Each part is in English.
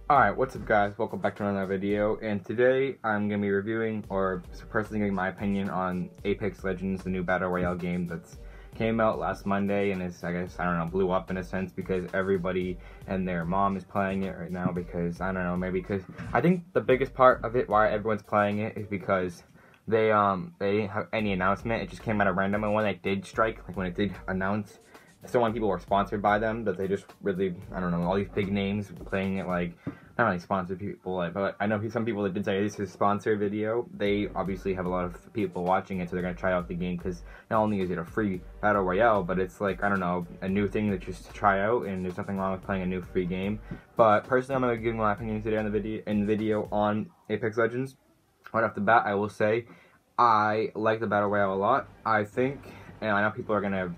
Alright, what's up guys? Welcome back to another video, and today I'm going to be reviewing, or personally giving my opinion on Apex Legends, the new Battle Royale game that's came out last Monday, and it's, I guess, I don't know, blew up in a sense because everybody and their mom is playing it right now because, I don't know, maybe because, I think the biggest part of it, why everyone's playing it, is because they didn't have any announcement. It just came out of random, and when it did strike, like when it did announce, so when people were sponsored by them, that they just really, I don't know, all these big names playing it, like, not really sponsored people, like, but I know some people that did say this is a sponsored video. They obviously have a lot of people watching it, so they're going to try out the game, because not only is it a free Battle Royale, but it's like, I don't know, a new thing that just to try out, and there's nothing wrong with playing a new free game. But personally, I'm going to give my opinion today on the video on Apex Legends. Right off the bat, I will say, I like the Battle Royale a lot. I think, and I know people are gonna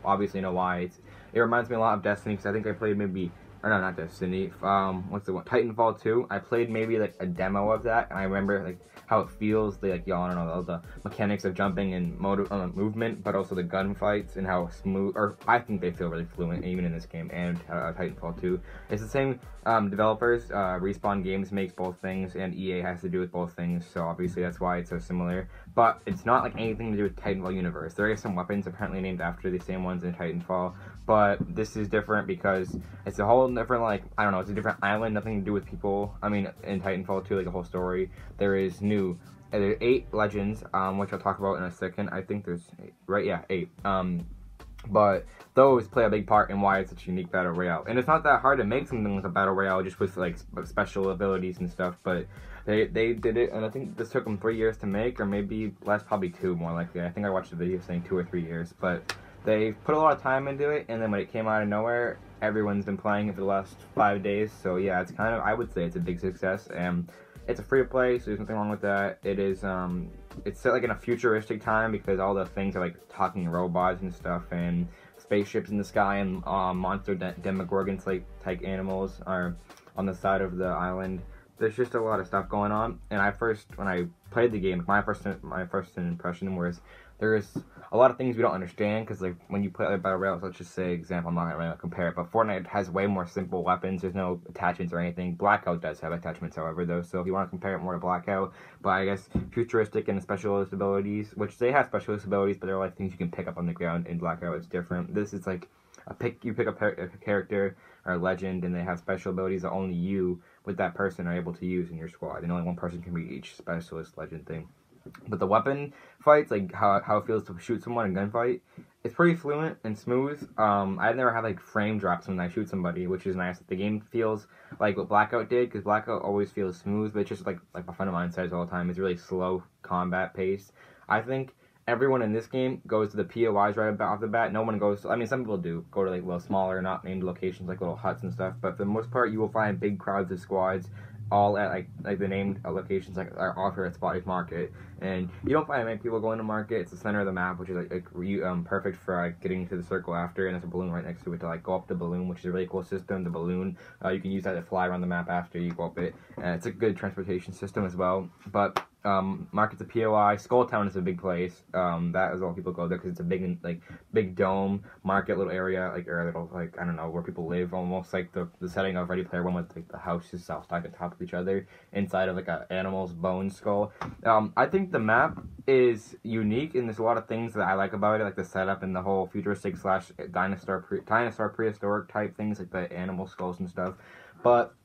obviously know why. It reminds me a lot of Destiny, because I think I played maybe, or no, not Destiny. What's the one? Titanfall 2. I played maybe like a demo of that, and I remember like how it feels. Like y'all don't know all the mechanics of jumping and movement, but also the gunfights and how smooth. Or I think they feel really fluent even in this game and Titanfall 2. It's the same developers. Respawn Games makes both things, and EA has to do with both things. So obviously that's why it's so similar. But it's not like anything to do with Titanfall universe. There are some weapons apparently named after the same ones in Titanfall, but this is different because it's a whole different, like, I don't know, it's a different island, nothing to do with people. I mean, in Titanfall 2, like a whole story, there is new, there are 8 legends, which I'll talk about in a second. I think there's 8, right? Yeah, 8. But those play a big part in why it's such a unique Battle Royale. And it's not that hard to make something like a Battle Royale just with, like, special abilities and stuff, but they did it, and I think this took them 3 years to make, or maybe less, probably 2 more likely. I think I watched a video saying 2 or 3 years, but they put a lot of time into it, and then when it came out of nowhere, everyone's been playing it for the last 5 days, so yeah, it's kind of, I would say it's a big success, and it's a free to play, so there's nothing wrong with that. It is, it's set like in a futuristic time, because all the things are like talking robots and stuff, and spaceships in the sky, and monster demogorgons like type animals are on the side of the island. There's just a lot of stuff going on, and when I played the game, my first impression was there's a lot of things we don't understand, because like when you play like Battle Royale, let's just say example, I'm not gonna really compare it, but Fortnite has way more simple weapons. There's no attachments or anything. Blackout does have attachments, however, though, so if you want to compare it more to Blackout, but I guess futuristic and specialist abilities, which they have specialist abilities, but they're like things you can pick up on the ground. In Blackout, it's different. This is like you pick up a character or a legend, and they have special abilities that only you with that person are able to use in your squad, and only one person can be each specialist legend thing. But the weapon fights, like how it feels to shoot someone in gunfight, it's pretty fluent and smooth. I've never had like frame drops when I shoot somebody, which is nice. The game feels like what Blackout did, because Blackout always feels smooth, but it's just like a friend of mine says all the time, it's really slow combat pace. I think everyone in this game goes to the POIs right off the bat. No one goes, I mean, some people do go to like little smaller, not named locations, like little huts and stuff, but for the most part, you will find big crowds of squads all at like the named locations, like are offered at Spotty's Market, and you don't find many people going to market. It's the center of the map, which is perfect for getting to the circle after, and there's a balloon right next to it to like go up the balloon, which is a really cool system. The balloon, you can use that to fly around the map after you go up it, and it's a good transportation system as well. But market's a POI. Skull Town is a big place. That is all people go there because it's a big dome market, little area, or a little, like, I don't know, where people live, almost like the setting of Ready Player One, with like the houses all stacked on top of each other inside of like a animal's bone skull. I think the map is unique, and there's a lot of things that I like about it, like the setup and the whole futuristic slash dinosaur prehistoric type things, like the animal skulls and stuff. But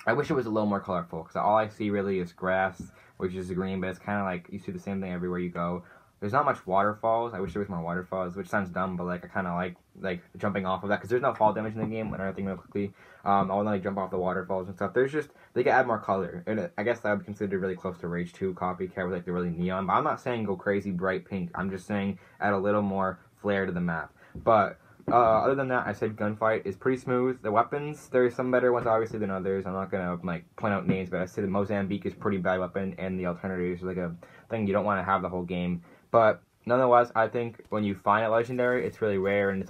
I wish it was a little more colorful, because all I see really is grass, which is green, but it's kind of like you see the same thing everywhere you go. There's not much waterfalls. I wish there was more waterfalls, which sounds dumb, but like I kind of like jumping off of that, because there's no fall damage in the game. Another thing real quickly, I want to like jump off the waterfalls and stuff. There's just, they could add more color, and I guess that would be considered really close to Rage 2 copycat with like the really neon. But I'm not saying go crazy bright pink. I'm just saying add a little more flair to the map. But other than that, I said gunfight is pretty smooth. The weapons, there's some better ones obviously than others. I'm not gonna like point out names, but I said the Mozambique is pretty bad weapon, and the alternative is like a thing you don't want to have the whole game. But nonetheless, I think when you find a legendary, it's really rare, and it's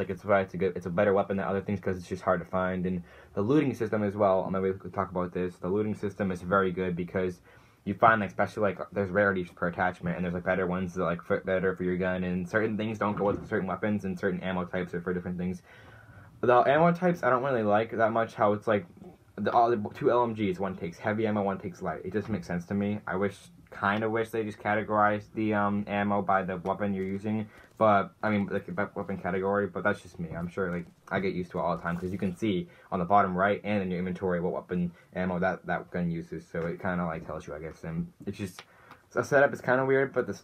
a better weapon than other things, because it's just hard to find. And the looting system as well, maybe we could talk about this. The looting system is very good, because you find, like, especially, like, there's rarities per attachment, and there's, like, better ones that, like, fit better for your gun, and certain things don't go with certain weapons, and certain ammo types are for different things. The ammo types, I don't really like that much, how it's, like, the two LMGs, one takes heavy ammo, one takes light. It just makes sense to me. Kind of wish they just categorized the ammo by the weapon you're using, but I mean like the weapon category. But that's just me. I'm sure like I get used to it all the time because you can see on the bottom right and in your inventory what weapon ammo that gun uses. So it kind of like tells you, I guess. And it's just a setup is kind of weird, but this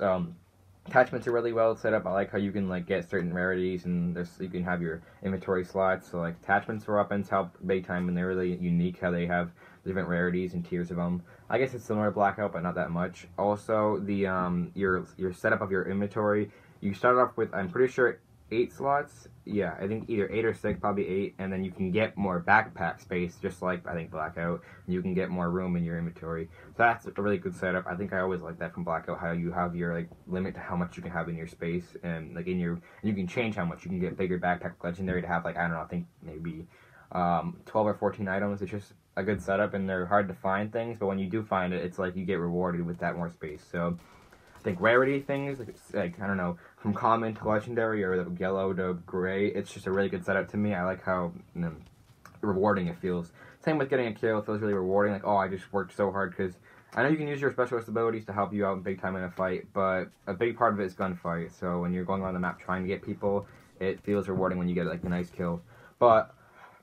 attachments are really well set up. I like how you can like get certain rarities and you can have your inventory slots. So like attachments for weapons help big time, and they're really unique how they have different rarities and tiers of them. I guess it's similar to Blackout, but not that much. Also, the your setup of your inventory, you start off with, I'm pretty sure, 8 slots. Yeah, I think either 8 or 6, probably 8, and then you can get more backpack space, just like I think Blackout. You can get more room in your inventory. So that's a really good setup. I think I always like that from Blackout, how you have your like limit to how much you can have in your space, and like you can change how much you can get bigger backpack legendary to have, like, I don't know, I think maybe 12 or 14 items. It's just a good setup, and they're hard to find things, but when you do find it, it's like you get rewarded with that more space. So I think rarity things, like I don't know, from common to legendary or the yellow to gray, it's just a really good setup to me. I like how rewarding it feels. Same with getting a kill, it feels really rewarding, like, oh, I just worked so hard, because I know you can use your specialist abilities to help you out big time in a fight, but a big part of it is gunfight. So when you're going around the map trying to get people, it feels rewarding when you get like a nice kill. But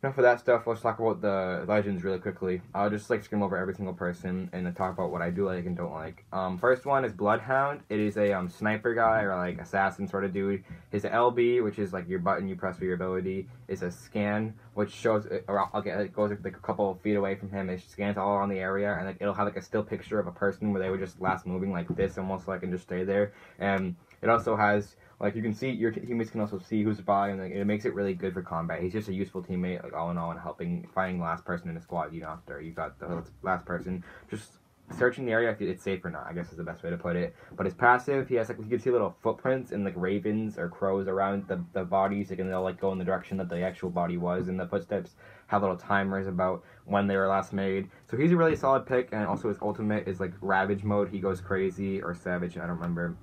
enough of that stuff. Let's talk about the legends really quickly. I'll just like skim over every single person and then talk about what I do like and don't like. First one is Bloodhound. It is a sniper guy or like assassin sort of dude. His LB, which is like your button you press for your ability, is a scan, which shows it goes like a couple of feet away from him. It scans all around the area, and like it'll have like a still picture of a person where they were just last moving like this, almost like, and just stay there. And it also has, like, you can see, your teammates can also see who's by, and like, it makes it really good for combat. He's just a useful teammate, like, all in all, and finding the last person in the squad, you know, after you got the last person. Just searching the area if it's safe or not, I guess is the best way to put it. But his passive, he has, like, you can see little footprints and, like, ravens or crows around the bodies, like, and they'll, like, go in the direction that the actual body was, and the footsteps have little timers about when they were last made. So he's a really solid pick, and also his ultimate is, like, Ravage mode. He goes crazy, or Savage, I don't remember.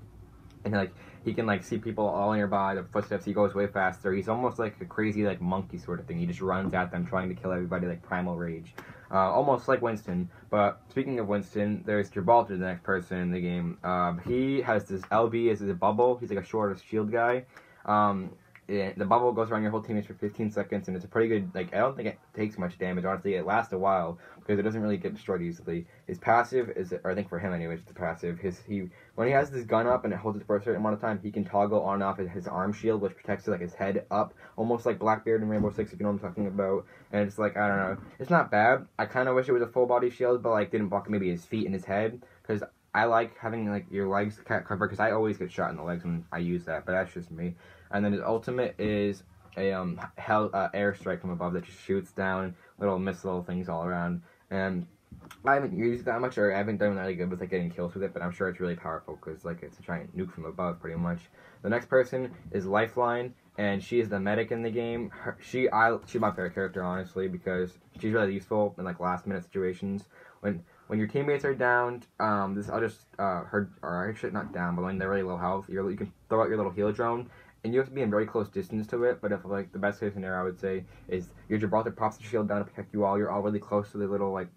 And like he can like see people all nearby, the footsteps, he goes way faster. He's almost like a crazy like monkey sort of thing. He just runs at them trying to kill everybody like Primal Rage. Almost like Winston. But speaking of Winston, there's Gibraltar, the next person in the game. He has this LB as a bubble. He's like a short shield guy. The bubble goes around your whole teammates for 15 seconds, and it's a pretty good, like, I don't think it takes much damage, honestly. It lasts a while, because it doesn't really get destroyed easily. His passive is, or I think for him anyways, it's the passive, when he has this gun up and it holds it for a certain amount of time, he can toggle on and off his arm shield, which protects like his head up, almost like Blackbeard in Rainbow Six, if you know what I'm talking about. And it's like, I don't know, it's not bad. I kind of wish it was a full body shield, but like didn't block maybe his feet and his head, because I like having like your legs covered, because I always get shot in the legs when I use that, but that's just me. And then his ultimate is a airstrike from above that just shoots down little missile things all around. And I haven't used it that much, or I haven't done really good with like getting kills with it, but I'm sure it's really powerful because like it's a giant nuke from above, pretty much. The next person is Lifeline, and she is the medic in the game. She's my favorite character, honestly, because she's really useful in like last minute situations. When your teammates are downed, or actually not down, but when they're really low health, you can throw out your little heal drone, and you have to be in very close distance to it. But if like the best case scenario, I would say, is your Gibraltar pops the shield down to protect you all. You're all really close to the little like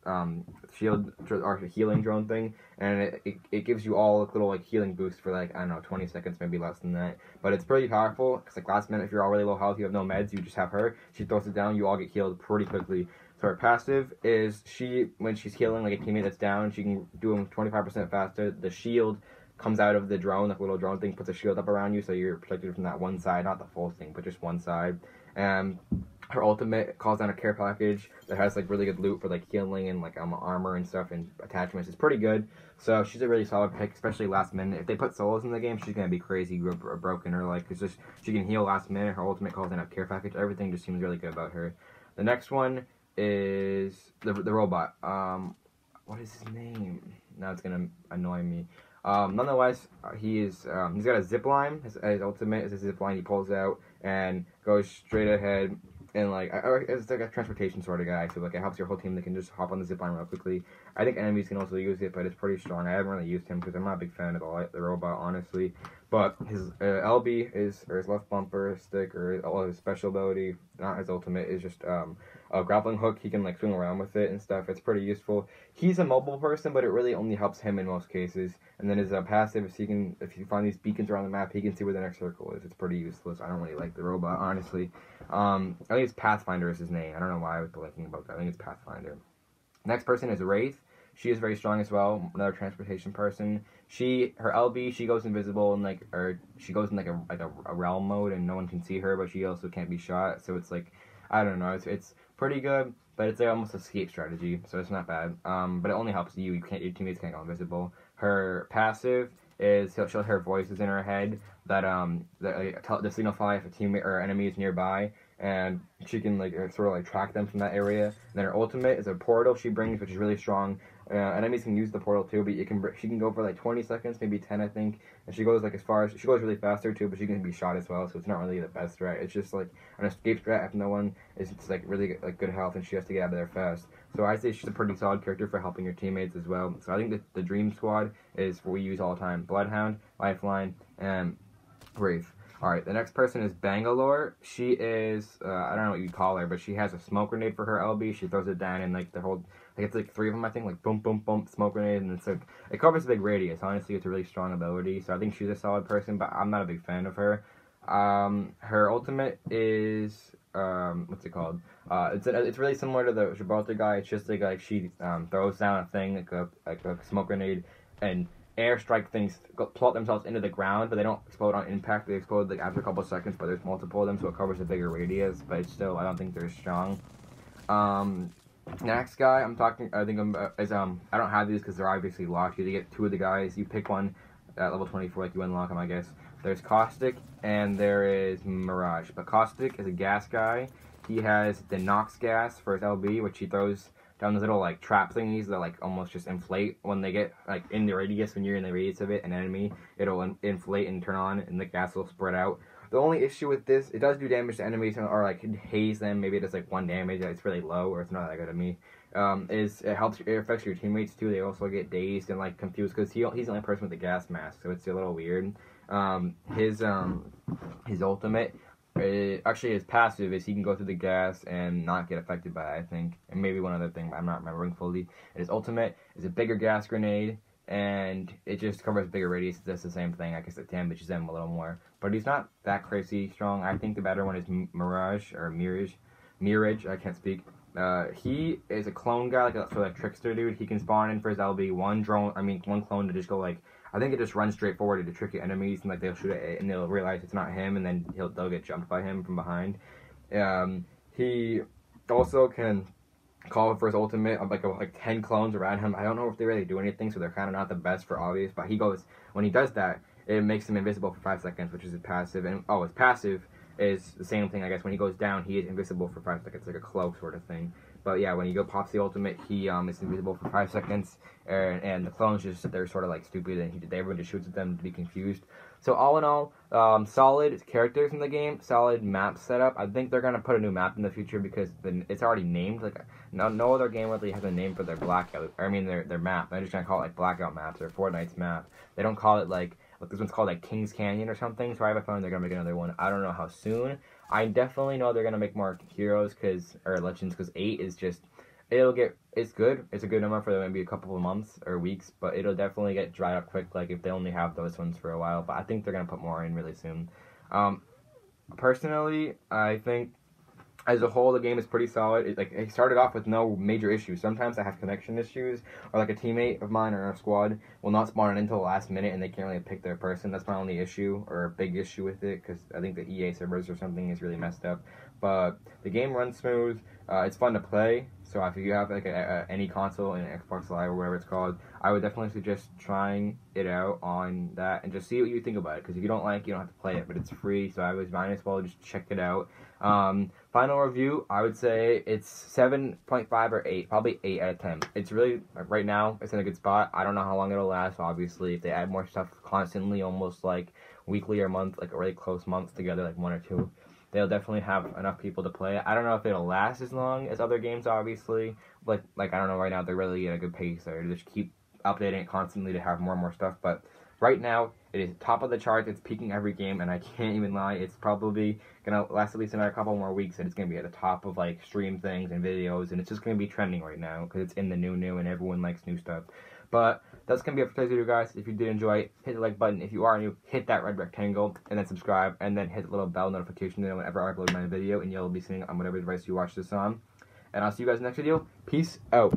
shield or healing drone thing, and it gives you all a little like healing boost for like, I don't know, 20 seconds, maybe less than that. But it's pretty powerful because like last minute, if you're all really low health, you have no meds, you just have her. She throws it down, you all get healed pretty quickly. So her passive is when she's healing like a teammate that's down, she can do them 25% faster. The shield comes out of the drone, like a little drone thing, puts a shield up around you, so you're protected from that one side, not the full thing, but just one side. And her ultimate calls down a care package that has like really good loot for like healing and like armor and stuff and attachments. It's pretty good. So she's a really solid pick, especially last minute. If they put solos in the game, she's gonna be crazy or broken, or like it's just she can heal last minute. Her ultimate calls down a care package. Everything just seems really good about her. The next one is the robot. What is his name? Now it's gonna annoy me. Nonetheless, he's got a zip line. His ultimate is a zip line he pulls out and goes straight ahead, and like it's like a transportation sort of guy. So like it helps your whole team. They can just hop on the zip line real quickly. I think enemies can also use it, but it's pretty strong. I haven't really used him because I'm not a big fan of the robot, honestly. But his LB is, or his left bumper stick, or his special ability, not his ultimate, is just a grappling hook. He can like swing around with it and stuff. It's pretty useful. He's a mobile person, but it really only helps him in most cases. And then his passive is if you find these beacons around the map, he can see where the next circle is. It's pretty useless. I don't really like the robot, honestly. I think it's Pathfinder is his name. I don't know why I was thinking about that. I think it's Pathfinder. Next person is Wraith. She is very strong as well. Another transportation person. Her LB, she goes invisible and she goes in a realm mode and no one can see her, but she also can't be shot. So it's like, I don't know. It's pretty good, but it's like almost escape strategy, so it's not bad. But it only helps you. Your teammates can't go invisible. Her passive is she'll hear voices in her head that signify if a teammate or enemy is nearby, and she can sort of track them from that area. And then her ultimate is a portal she brings, which is really strong. Enemies can use the portal too, but she can go for 20 seconds, maybe 10, I think. And she goes as far as she goes really faster too, but she can be shot as well. So it's not really the best strat. It's just an escape strat if no one is really good health and she has to get out of there fast. So I say she's a pretty solid character for helping your teammates as well. So I think that the Dream Squad is what we use all the time: Bloodhound, Lifeline, and Wraith. Alright, the next person is Bangalore. She is, I don't know what you'd call her, but she has a smoke grenade for her LB. She throws it down and it's 3 of them, I think, boom, boom, boom, smoke grenade, and it covers a big radius. Honestly, it's a really strong ability, so I think she's a solid person, but I'm not a big fan of her. Her ultimate is, what's it called? It's really similar to the Gibraltar guy. It's just she throws down a thing, like a smoke grenade, and airstrike things plot themselves into the ground, but they don't explode on impact. They explode after a couple of seconds, but there's multiple of them, so it covers a bigger radius. But it's still, I don't think they're strong. Next guy I don't have these because they're obviously locked. You get 2 of the guys. You pick one at level 24, you unlock them, I guess. There's Caustic and there is Mirage. But Caustic is a gas guy. He has the Nox gas for his LB, which he throws down those little trap thingies that almost just inflate when they get in the radius. When you're in the radius of an enemy, it'll inflate and turn on, and the gas will spread out. The only issue with this, it does do damage to enemies or haze them. Maybe it does 1 damage. It's really low, or it's not that good to me. It affects your teammates too. They also get dazed and confused because he's the only person with the gas mask, so it's a little weird. His ultimate. Actually, his passive is he can go through the gas and not get affected by it, I think. And maybe one other thing, but I'm not remembering fully. And his ultimate is a bigger gas grenade, and it just covers bigger radius. It does the same thing. I guess it damages them a little more. But he's not that crazy strong. I think the better one is Mirage, or Mirage, I can't speak. He is a clone guy, a trickster dude. He can spawn in for his LB one clone to just go I think it just runs straight forward to trick your enemies, and they'll shoot at it, and they'll realize it's not him, and then they'll get jumped by him from behind. He also can call for his ultimate of 10 clones around him. I don't know if they really do anything, so they're kind of not the best for obvious. But when he does that, it makes him invisible for 5 seconds, which is his passive. And his passive is the same thing, I guess. When he goes down, he is invisible for 5 seconds, like a cloak sort of thing. But yeah, when you pops the ultimate, he is invisible for 5 seconds, and the clones just sit there sort of stupid, and everyone just shoots at them to be confused. So all in all, solid characters in the game, solid map setup. I think they're gonna put a new map in the future because it's already named. No other game really has a name for their blackout. Their map. They're just gonna call it Blackout Maps or Fortnite's map. They don't call it this one's called Kings Canyon or something. So I have a feeling they're gonna make another one. I don't know how soon. I definitely know they're gonna make more Heroes or Legends because 8 is just it's good. It's a good number for maybe a couple of months or weeks, but it'll definitely get dried up quick. If they only have those ones for a while. But I think they're gonna put more in really soon. Personally, I think as a whole, the game is pretty solid. It started off with no major issues. Sometimes I have connection issues, or a teammate of mine or a squad will not spawn in until the last minute, and they can't really pick their person. That's my only issue, or a big issue with it, because I think the EA servers or something is really messed up. But the game runs smooth. It's fun to play. So if you have any console, an Xbox Live or whatever it's called, I would definitely suggest trying it out on that and just see what you think about it. Because if you don't you don't have to play it, but it's free, so might as well just check it out. Final review, I would say it's 7.5 or 8, probably 8 out of 10. It's really, right now, it's in a good spot. I don't know how long it'll last, obviously. If they add more stuff constantly, almost weekly or month, really close months together, 1 or 2, they'll definitely have enough people to play it. I don't know if it'll last as long as other games, obviously. I don't know, right now they're really at a good pace, or just keep updating it constantly to have more and more stuff. But right now, It is top of the charts. It's peaking every game, and I can't even lie. It's probably gonna last at least another couple more weeks, and it's gonna be at the top of like stream things and videos, and it's just gonna be trending right now because it's in the new, and everyone likes new stuff. But that's gonna be it for today's video, guys. If you did enjoy it, hit the like button. If you are new, hit that red rectangle, and then subscribe, and then hit the little bell notification to know whenever I upload my video, and you'll be seeing it on whatever device you watch this on. And I'll see you guys in the next video. Peace out.